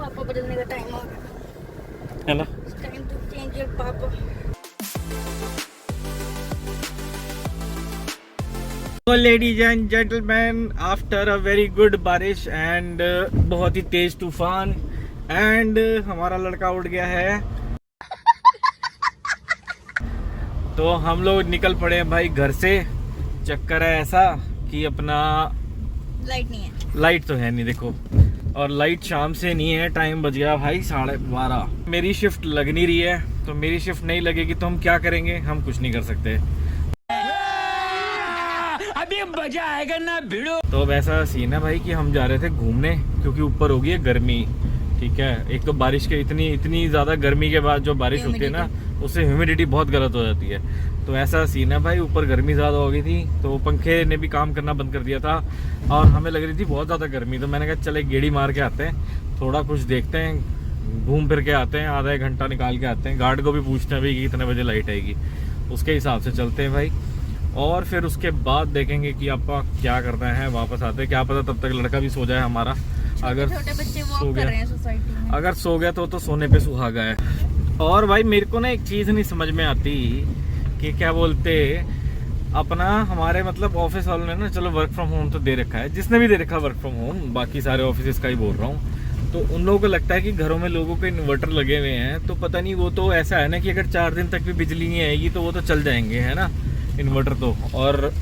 पापा बदलने का टाइम हो गया है ना। टाइम टू चेंज योर पापा। तो ladies and gentleman, after a very good बारिश एंड बहुत ही तेज तूफान एंड हमारा लड़का उठ गया है, तो हम लोग निकल पड़े हैं भाई घर से। चक्कर है ऐसा कि अपना लाइट नहीं है, लाइट तो है नहीं देखो, और लाइट शाम से नहीं है। टाइम बज गया भाई 12:30। मेरी शिफ्ट लग नहीं रही है, तो मेरी शिफ्ट नहीं लगेगी तो हम क्या करेंगे, हम कुछ नहीं कर सकते। अभी मजा आएगा ना भिड़ो। तो अब ऐसा सीन है भाई कि हम जा रहे थे घूमने, क्योंकि ऊपर होगी है गर्मी। ठीक है, एक तो बारिश के इतनी ज्यादा गर्मी के बाद जो बारिश होती है ना, उससे ह्यूमिडिटी बहुत गलत हो जाती है। तो ऐसा सीन है भाई, ऊपर गर्मी ज़्यादा हो गई थी, तो पंखे ने भी काम करना बंद कर दिया था और हमें लग रही थी बहुत ज़्यादा गर्मी। तो मैंने कहा चले गेड़ी मार के आते हैं, थोड़ा कुछ देखते हैं, घूम फिर के आते हैं, आधा एक घंटा निकाल के आते हैं। गार्ड को भी पूछते हैं भाई कि कितने बजे लाइट आएगी, उसके हिसाब से चलते हैं भाई। और फिर उसके बाद देखेंगे कि आपका क्या करना है, वापस आते हैं। क्या पता तब तक लड़का भी सो जाए हमारा। अगर छोटे बच्चे सो वॉक कर रहे गया, हैं सोसाइटी में। अगर सो गया तो सोने पे सुहागा है। और भाई मेरे को ना एक चीज़ नहीं समझ में आती कि क्या बोलते अपना हमारे मतलब ऑफिस वालों ने ना, चलो वर्क फ्रॉम होम तो दे रखा है, जिसने भी दे रखा वर्क फ्रॉम होम, बाकी सारे ऑफिस का ही बोल रहा हूँ। तो उन लोगों को लगता है कि घरों में लोगों के इन्वर्टर लगे हुए हैं, तो पता नहीं वो तो ऐसा है ना कि अगर 4 दिन तक भी बिजली नहीं आएगी तो वो तो चल जाएंगे, है ना इन्वर्टर तो। और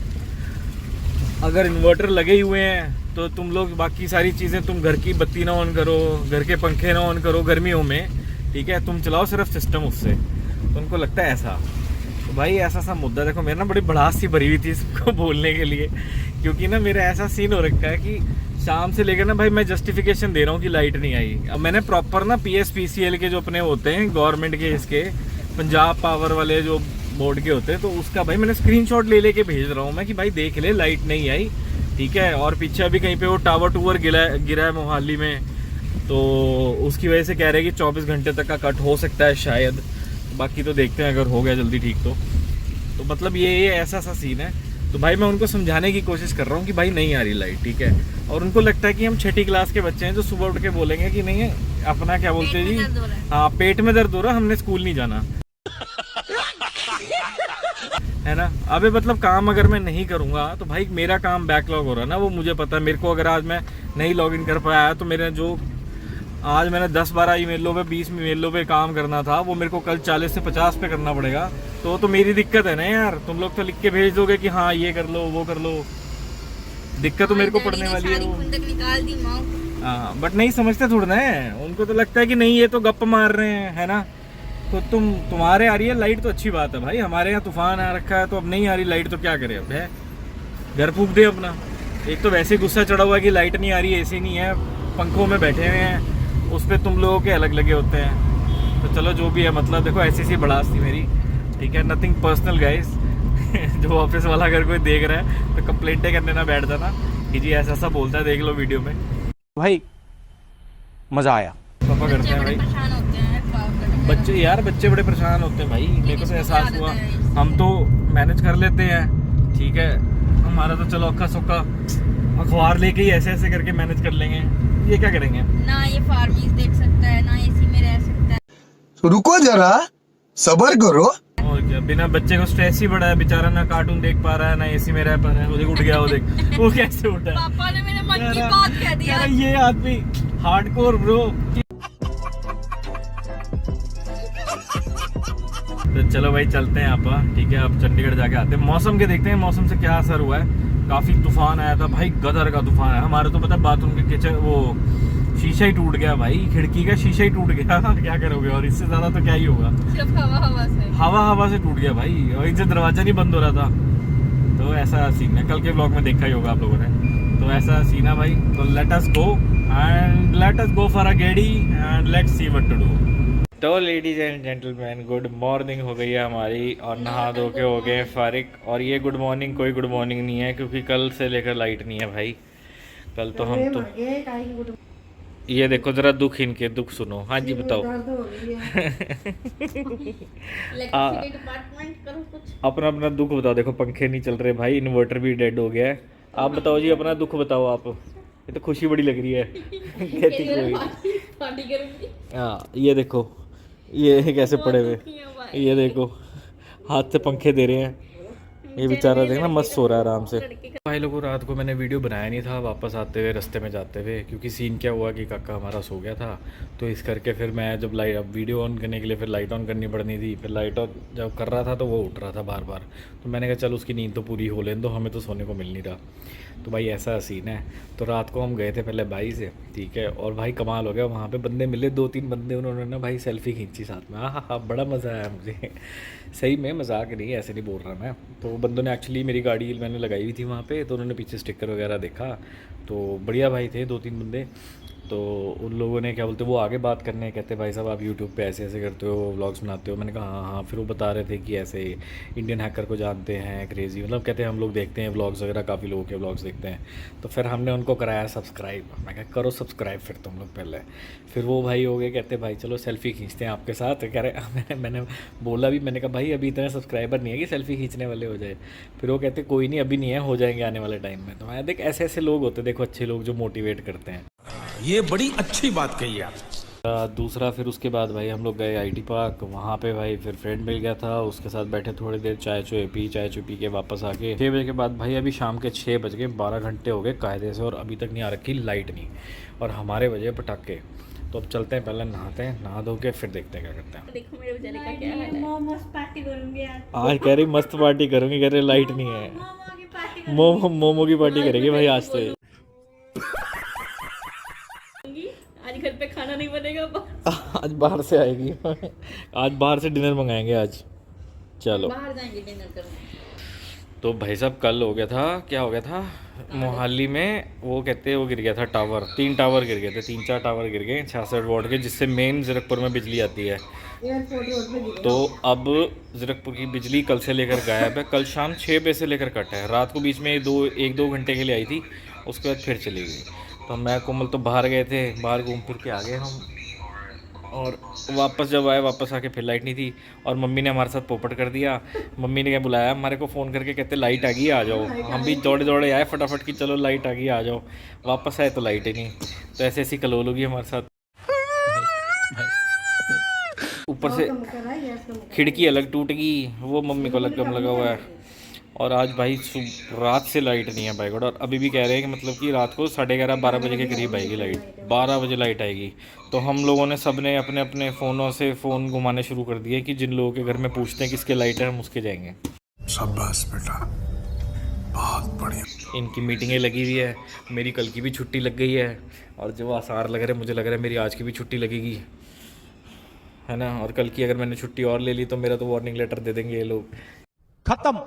अगर इन्वर्टर लगे ही हुए हैं तो तुम लोग बाकी सारी चीज़ें, तुम घर की बत्ती ना ऑन करो, घर के पंखे ना ऑन करो गर्मियों में, ठीक है, तुम चलाओ सिर्फ सिस्टम उससे। तो उनको लगता है ऐसा। तो भाई ऐसा सा मुद्दा देखो, मेरे ना बड़ी भड़ास सी भरी हुई थी इसको बोलने के लिए, क्योंकि ना मेरा ऐसा सीन हो रखा है कि शाम से लेकर ना भाई मैं जस्टिफिकेशन दे रहा हूँ कि लाइट नहीं आई। अब मैंने प्रॉपर ना PSPCL के जो अपने होते हैं गवर्नमेंट के, इसके पंजाब पावर वाले जो बोर्ड के होते हैं, तो उसका भाई मैंने स्क्रीनशॉट ले लेके भेज रहा हूँ मैं कि भाई देख ले लाइट नहीं आई, ठीक है। और पीछे अभी कहीं पे वो टावर टूवर गिरा है मोहाली में, तो उसकी वजह से कह रहे हैं कि 24 घंटे तक का कट हो सकता है शायद। बाकी तो देखते हैं, अगर हो गया जल्दी ठीक तो मतलब ये ऐसा सा सीन है। तो भाई मैं उनको समझाने की कोशिश कर रहा हूँ कि भाई नहीं आ रही लाइट, ठीक है। और उनको लगता है कि हम 6ठी क्लास के बच्चे हैं जो सुबह उठ के बोलेंगे कि नहीं है अपना क्या बोलते हैं जी, हाँ पेट में दर्द हो रहा, हमने स्कूल नहीं जाना है ना। अबे मतलब काम अगर मैं नहीं करूंगा तो भाई मेरा काम बैकलॉग हो रहा है ना, वो मुझे पता है। मेरे को अगर आज मैं नहीं लॉगिन कर पाया तो मेरे जो आज मैंने 10-12 ईमेलों पे 20 ईमेलों पे काम करना था, वो मेरे को कल 40 से 50 पे करना पड़ेगा। तो मेरी दिक्कत है ना यार। तुम लोग तो लिख के भेज दोगे कि हाँ ये कर लो वो कर लो, दिक्कत तो मेरे को पड़ने वाली है। हाँ बट नहीं समझते थोड़ा ना है, उनको तो लगता है कि नहीं ये तो गप मार रहे हैं, है ना। तो तुम्हारे आ रही है लाइट तो अच्छी बात है भाई, हमारे यहाँ तूफान आ रखा है तो अब नहीं आ रही लाइट तो क्या करे अब, है घर फूक दे अपना। एक तो वैसे गुस्सा चढ़ा हुआ है कि लाइट नहीं आ रही, एसी नहीं है, पंखों में बैठे हुए हैं, उस पर तुम लोगों के अलग लगे होते हैं। तो चलो जो भी है, मतलब देखो ऐसी सी भड़ास थी मेरी, ठीक है, नथिंग पर्सनल गाइस जो ऑफिस वाला अगर कोई देख रहा है तो कंप्लेंटें करने ना बैठ जाना कि जी ऐसा ऐसा बोलता है, देख लो वीडियो में। भाई मजा आया। पापा करते हैं भाई बच्चे, यार बच्चे बड़े परेशान होते हैं भाई, मेरे को तो एहसास हुआ। हम तो मैनेज कर लेते हैं, ठीक है, हमारा तो चलो अक्का सुक्का अखबार लेके ही ऐसे ऐसे करके मैनेज कर लेंगे। ये क्या करेंगे ना, ये फार्मिंग देख सकता है ना एसी में रह सकता है। तो रुको जरा सबर करो। और क्या, बिना बच्चे को स्ट्रेस ही बड़ा है बेचारा, ना कार्टून देख पा रहा है ना एसी में रह पा रहा है। वो देख उठ गया, वो देख वो कैसे उठा है। पापा ने मेरे मन की बात कह दिया। ये आदमी हार्डकोर ब्रो। तो चलो भाई चलते हैं आप, ठीक है, अब चंडीगढ़ जाके आते हैं, मौसम के देखते हैं मौसम से क्या असर हुआ है। काफी तूफान आया था भाई, गदर का तूफान है। हमारे तो पता बाथरूम के किचन वो शीशा ही टूट गया भाई, खिड़की का शीशा ही टूट गया क्या करोगे, और इससे ज्यादा तो क्या ही होगा। सिर्फ हवा से टूट गया भाई, और इनसे दरवाजा नहीं बंद हो रहा था। तो ऐसा सीन है, कल के ब्लॉग में देखा ही होगा आप लोगों ने। तो ऐसा सीन है भाई, तो let us go for a गेड़ी and let's see what to do. तो ladies and gentleman, good morning हो गई है हमारी, और नहा धो के हो गए फारिग। और ये गुड मॉर्निंग कोई गुड मॉर्निंग नहीं है, क्योंकि कल से लेकर लाइट नहीं है भाई। कल तो हम तो ये देखो जरा दुख, इनके दुख सुनो। हाँ जी बताओ अपना अपना दुख बताओ। देखो पंखे नहीं चल रहे भाई, इन्वर्टर भी डेड हो गया है। आप बताओ जी अपना दुख बताओ आप। ये तो खुशी बड़ी लग रही है कहती कोई पार्टी करूंगी। हाँ ये देखो, ये कैसे पड़े हुए, ये देखो हाथ से पंखे दे रहे हैं। ये बेचारा देखना मस्त सो रहा है आराम से। भाई लोगों रात को मैंने वीडियो बनाया नहीं था वापस आते हुए रास्ते में जाते हुए, क्योंकि सीन क्या हुआ कि काका हमारा सो गया था, तो इस करके फिर मैं जब लाइट अब वीडियो ऑन करने के लिए फिर लाइट ऑन करनी पड़नी थी। फिर लाइट ऑन जब कर रहा था तो वो उठ रहा था बार बार, तो मैंने कहा चल उसकी नींद तो पूरी हो लेने दो, हमें तो सोने को मिल नहीं रहा। तो भाई ऐसा सीन है। तो रात को हम गए थे पहले भाई से, ठीक है, और भाई कमाल हो गया, वहाँ पे बंदे मिले 2-3 बंदे, उन्होंने ना भाई सेल्फी खींची साथ में। हाँ, बड़ा मज़ा आया मुझे सही में, मजाक नहीं, ऐसे नहीं बोल रहा मैं। तो बंदों ने एक्चुअली मेरी गाड़ी मैंने लगाई हुई थी वहाँ पे, तो उन्होंने पीछे स्टिकर वगैरह देखा, तो बढ़िया भाई थे 2-3 बंदे। तो उन लोगों ने क्या बोलते, वो आगे बात करने, कहते भाई साहब आप यूट्यूब पे ऐसे ऐसे करते हो, व्लॉग्स बनाते हो। मैंने कहा हाँ हाँ। फिर वो बता रहे थे कि ऐसे इंडियन हैकर को जानते हैं, क्रेज़ी, मतलब कहते हैं हम लोग देखते हैं व्लॉग्स वगैरह, काफ़ी लोगों के व्लॉग्स देखते हैं। तो फिर हमने उनको कराया सब्सक्राइब। मैं कहा करो सब्सक्राइब फिर तुम लोग पहले। फिर वो भाई हो गए, कहते भाई चलो सेल्फ़ी खींचते हैं आपके साथ। कह रहे मैंने बोला भी, मैंने कहा भाई अभी इतने सब्सक्राइबर नहीं है कि सेल्फ़ी खींचने वाले हो जाए। फिर वो कहते कोई नहीं अभी नहीं है, हो जाएंगे आने वाले टाइम में। तो मैं देख ऐसे ऐसे लोग होते, देखो अच्छे लोग जो मोटिवेट करते हैं। ये बड़ी अच्छी बात कही आप। दूसरा फिर उसके बाद भाई हम लोग गए आईटी पार्क, वहाँ पे भाई फिर फ्रेंड मिल गया था, उसके साथ बैठे थोड़ी देर, चाय चुय पी के वापस आके 6 बजे के बाद भाई अभी शाम के 6 बज गए, 12 घंटे हो गए कायदे से, और अभी तक नहीं आ रखी लाइट नहीं, और हमारे बजे पटाखे। तो अब चलते हैं, पहले नहाते हैं, नहा धो के फिर देखते हैं क्या करते हैं। देखो मेरे बेचारे का क्या हाल है। मस्त पार्टी करूंगी आज कह रही मस्त पार्टी करूँगी, कह रहे लाइट नहीं है, मोमो की पार्टी मोमो की पार्टी करेगी भाई आज तो। आज घर पे खाना नहीं बनेगा। आज बाहर से आएगी आज बाहर से डिनर मंगाएंगे आज। चलो बाहर जाएंगे डिनर करने। तो भाई साहब कल हो गया था, क्या हो गया था, मोहाली में वो कहते हैं वो गिर गया था टावर, 3 टावर गिर गए थे, 3-4 टावर गिर गए 66 वोल्ट के, जिससे मेन ज़ीरकपुर में बिजली आती है। तो अब ज़ीरकपुर की बिजली कल से लेकर गायब है। कल शाम 6 बजे से लेकर कट है। रात को बीच में 1-2 घंटे के लिए आई थी, उसके बाद फिर चली गई। तो मैं कोमल तो बाहर गए थे, बाहर घूम फिर के आ गए हम, और वापस जब आए वापस आके फिर लाइट नहीं थी, और मम्मी ने हमारे साथ पोपट कर दिया। मम्मी ने क्या बुलाया हमारे को फ़ोन करके, कहते लाइट आ गई आ जाओ। हम भी दौड़े दौड़े आए फटाफट कि चलो लाइट आ गई आ जाओ। वापस आए तो लाइट ही नहीं। तो ऐसे ऐसी कलोल होगी हमारे साथ। ऊपर से खिड़की अलग टूट गई, वो मम्मी को लगम लगा हुआ है। और आज भाई रात से लाइट नहीं है भाई गॉड, और अभी भी कह रहे हैं कि मतलब कि रात को 11:30-12 बजे के करीब आएगी लाइट, 12 बजे लाइट आएगी। तो हम लोगों ने सब ने अपने अपने फ़ोनों से फ़ोन घुमाने शुरू कर दिए कि जिन लोगों के घर में पूछते हैं किसके लाइट है हम उसके जाएंगे। शाबाश बेटा, बहुत बढ़िया। इनकी मीटिंगें लगी हुई है, मेरी कल की भी छुट्टी लग गई है, और जो आसार लग रहे हैं मुझे लग रहा है मेरी आज की भी छुट्टी लगेगी, है ना। और कल की अगर मैंने छुट्टी और ले ली तो मेरा तो वार्निंग लेटर दे देंगे ये लोग। खत्म,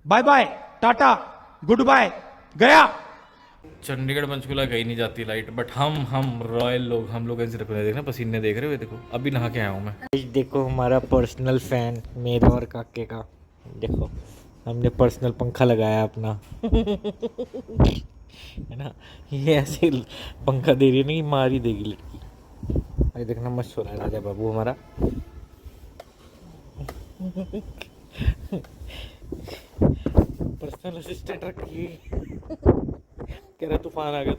bye bye, tata, good bye, गया। चंडीगढ़ पंचकुला गई नहीं जाती लाइट, बट हम रॉयल लोग, हम लोग ऐसे देखना पसीने देख रहे हुए, देखो अभी नहा के आया हूँ मैं। देखो हमारा पर्सनल फैन मेरा और काके का, देखो हमने पर्सनल पंखा लगाया अपना है ना। ये ऐसे पंखा दे रही है ना कि मार ही देगी लड़की। अरे देखना मस्त हो रहा है राजा बाबू हमारा पर्सनल असिस्टेंट रखिए। कह रहा तूफान आ गया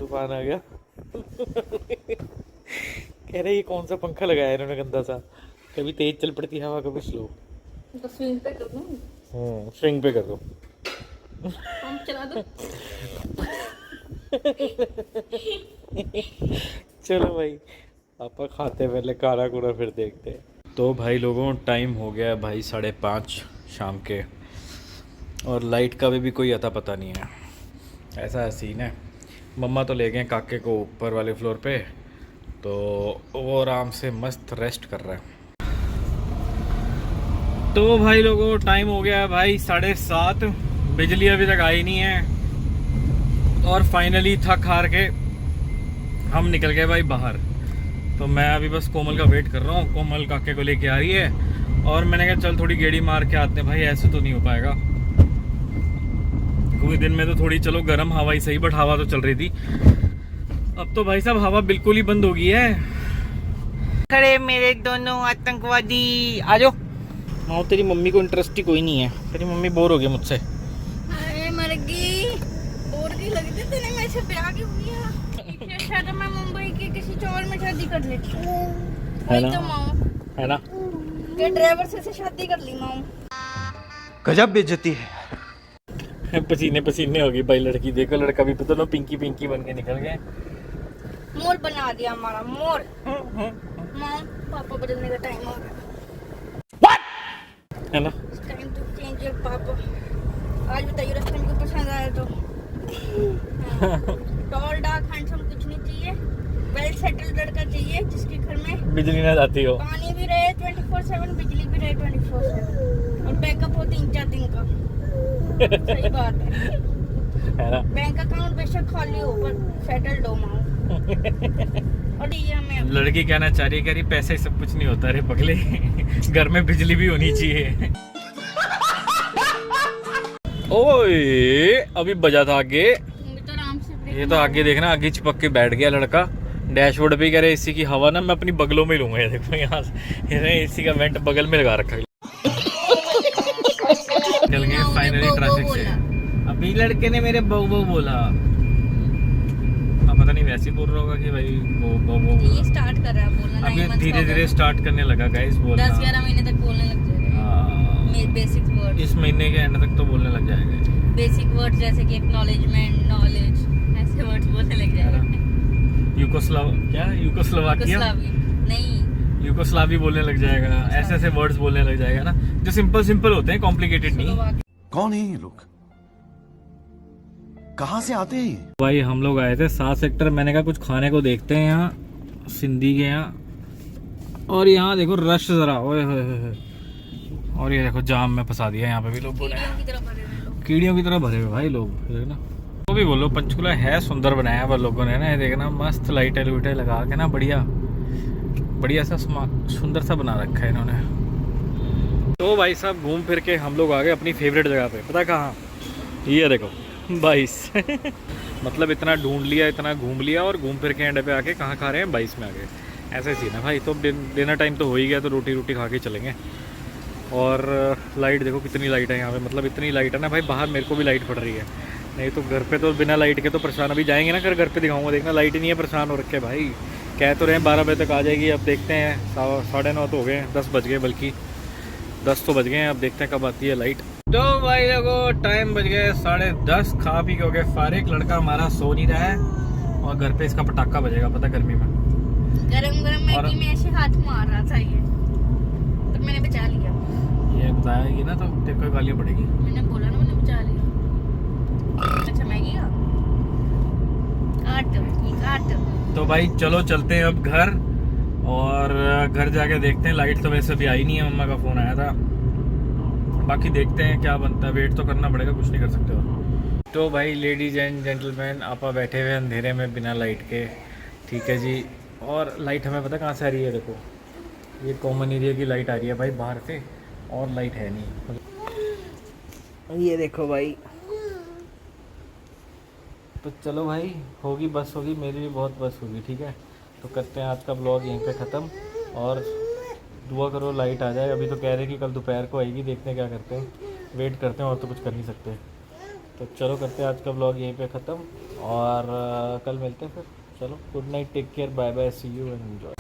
कह रहे ये कौन सा पंखा लगाया इन्होंने गंदा सा, कभी तेज चल पड़ती हवा कभी स्लो। तो स्विंग पे कर दूं, स्विंग पे कर दो, पंप चला दो। चलो भाई पापा खाते पहले खाना कूड़ा फिर देखते हैं। तो भाई लोगों टाइम हो गया है भाई 5:30 शाम के, और लाइट का भी कोई अता पता नहीं है। ऐसा सीन है। मम्मा तो ले गए काके को ऊपर वाले फ्लोर पे, तो वो आराम से मस्त रेस्ट कर रहा है। तो भाई लोगों टाइम हो गया है भाई 7:30, बिजली अभी तक आई नहीं है, और फाइनली थक हार के हम निकल गए भाई बाहर। तो मैं अभी बस कोमल का वेट कर रहा हूँ, कोमल काके को लेके आ रही है, और मैंने कहा चल थोड़ी गेड़ी मार के आते हैं भाई, ऐसे तो नहीं हो पाएगा क्योंकि दिन में तो थोड़ी चलो गर्म हवा ही सही, बट हवा तो चल रही थी। अब तो भाई साहब हवा बिल्कुल ही बंद हो गई है। खड़े मेरे दोनों आतंकवादी, आ जाओ। माँ तेरी मम्मी को इंटरेस्ट ही कोई नहीं है, तेरी मम्मी बोर हो गई मुझसे। अरे मर गई, बोर की लगी थी तेने मेरे से प्यार की हुई है। अच्छा तो मैं मुंबई के किसी चौर में शादी कर लेती हूँ। है ना? तो माँ है ना? के ड्राइवर से शादी कर ली माँ। गजब बेइज्जती है। पसीने पसीने हो गई भाई लड़की, देखो लड़का भी पता ना पिंकी पिंकी बन के निकल गए। मोर बना दिया हमारा मोर। माँ पापा बदलने का टाइम हो गया। है ना? टाइम टू चेंज योर पापा। आज बताइए रास्ते में पसंद आया तो। टॉल डार्क हैंडसम कुछ नहीं चाहिए, वेल सेटल्ड लड़का चाहिए जिसके घर में बिजली ना जाती हो, पानी भी रहे 24/7, बिजली भी रहे 24/7 और बैकअप हो 3-4 दिन का। सही बात है ना? बैंक अकाउंट बेशक खाली हो पर सेटल्ड हो माँ। और ये हमें लड़की कहना चाह रही है, कह रही पैसे ही सब कुछ नहीं होता रे पगले, घर में बिजली भी होनी चाहिए। ओए अभी बजा था आगे, तो आराम से ये तो आगे देखना, आगे चिपक के बैठ गया लड़का डैशबोर्ड पे। कह रहे एसी की हवा ना मैं अपनी बगलों में लूंगा। ये देखो यहाँ से एसी का वेंट बगल में लगा रखा है। चल गए फाइनली ट्रैफिक से। अभी लड़के ने मेरे बो बो बोला, अब पता नहीं वैसे बोल रहा होगा कि भाई बो बो बो। ये स्टार्ट कर रहा है बोलना। अभी धीरे धीरे स्टार्ट करने लगा गाइस बोलना। 10-11 महीने तक बोलने लग जाएगा। मेरे बेसिक वर्ड इस महीने के एंड तक तो बोलने लग जाएगा। बेसिक वर्ड जैसे कि एक्नॉलेजमेंट, नॉलेज, ऐसे वर्ड्स बोलने लग जाएगा। यूगोस्लाविया नहीं, यूगोस्लावी बोलने लग जाएगा। ऐसे ऐसे वर्ड्स बोलने लग जाएगा ना, जो सिंपल सिंपल होते हैं, कॉम्प्लिकेटेड नहीं। कौन है ये लोग, कहाँ से आते हैं? भाई हम लोग आए थे 7 सेक्टर, मैंने कहा कुछ खाने को देखते हैं यहाँ सिंधी के यहाँ। और यहाँ देखो रश जरा, ओए होए होए। और ये देखो जाम में फंसा दिया यहाँ पे भी लोगों ने, कीड़ियों की तरह भरे हुए भाई लोग, देखना। तो भी बोलो पंचकुला है सुंदर बनाया है लोगों ने ना, ये देखना मस्त लाइटें लुइटें लगा के ना, बढ़िया बढ़िया सा सुंदर सा बना रखा है इन्होंने। तो भाई साहब घूम फिर के हम लोग आ गए अपनी फेवरेट जगह पे, पता कहाँ? ये देखो 22। मतलब इतना ढूंढ लिया, इतना घूम लिया, और घूम फिर के एंड पे आके कहाँ खा रहे हैं? 22 में आ गए। ऐसे सीन है भाई। तो डिनर टाइम तो हो ही गया, तो रोटी रोटी खा के चलेंगे। और लाइट देखो कितनी लाइट है यहाँ पे, मतलब इतनी लाइट है ना भाई, बाहर मेरे को भी लाइट पड़ रही है। नहीं तो घर पे तो बिना लाइट के तो परेशान। अभी जाएंगे ना घर पे दिखाऊंगा, देखना लाइट ही नहीं है, परेशान हो रखे भाई। कह तो रहे हैं 12 बजे तक आ जाएगी, अब देखते हैं। 9:30 तो हो गए, 10 बज गए, बल्कि 10 तो बज गए हैं। अब देखते हैं कब आती है लाइट। तो भाई देखो टाइम बज गए 10:30, खा पी के हो गए फारिग। लड़का हमारा सो नहीं रहा है, और घर पे इसका पटाखा बजेगा पता, गर्मी में गरम गरम मैगी में ऐसे हाथ मार रहा था ये, तो मैंने बचा लिया। ये बताएगी ना तो तेरे को गालियाँ पड़ेगी। मैंने बोला ना, मैंने बचा लिया। अच्छा मैगी का काट। तो भाई चलो चलते हैं अब घर, और घर जाके देखते हैं। लाइट तो वैसे अभी आई नहीं है, मम्मा का फ़ोन आया था। बाकी देखते हैं क्या बनता है, वेट तो करना पड़ेगा, कुछ नहीं कर सकते और। तो भाई लेडीज़ एंड जेंटलमैन, आपा बैठे हुए अंधेरे में बिना लाइट के, ठीक है जी। और लाइट हमें पता कहाँ से आ रही है? देखो ये कॉमन एरिया की लाइट आ रही है भाई बाहर से, और लाइट है नहीं। ये देखो भाई। तो चलो भाई, होगी बस होगी, मेरी भी बहुत बस होगी, ठीक है। तो करते हैं आज का ब्लॉग यहीं पे ख़त्म, और दुआ करो लाइट आ जाए। अभी तो कह रहे हैं कि कल दोपहर को आएगी, देखते हैं क्या करते हैं, वेट करते हैं, और तो कुछ कर नहीं सकते। तो चलो करते हैं आज का ब्लॉग यहीं पे ख़त्म, और कल मिलते हैं फिर। चलो good night, take care, bye bye, see you and enjoy.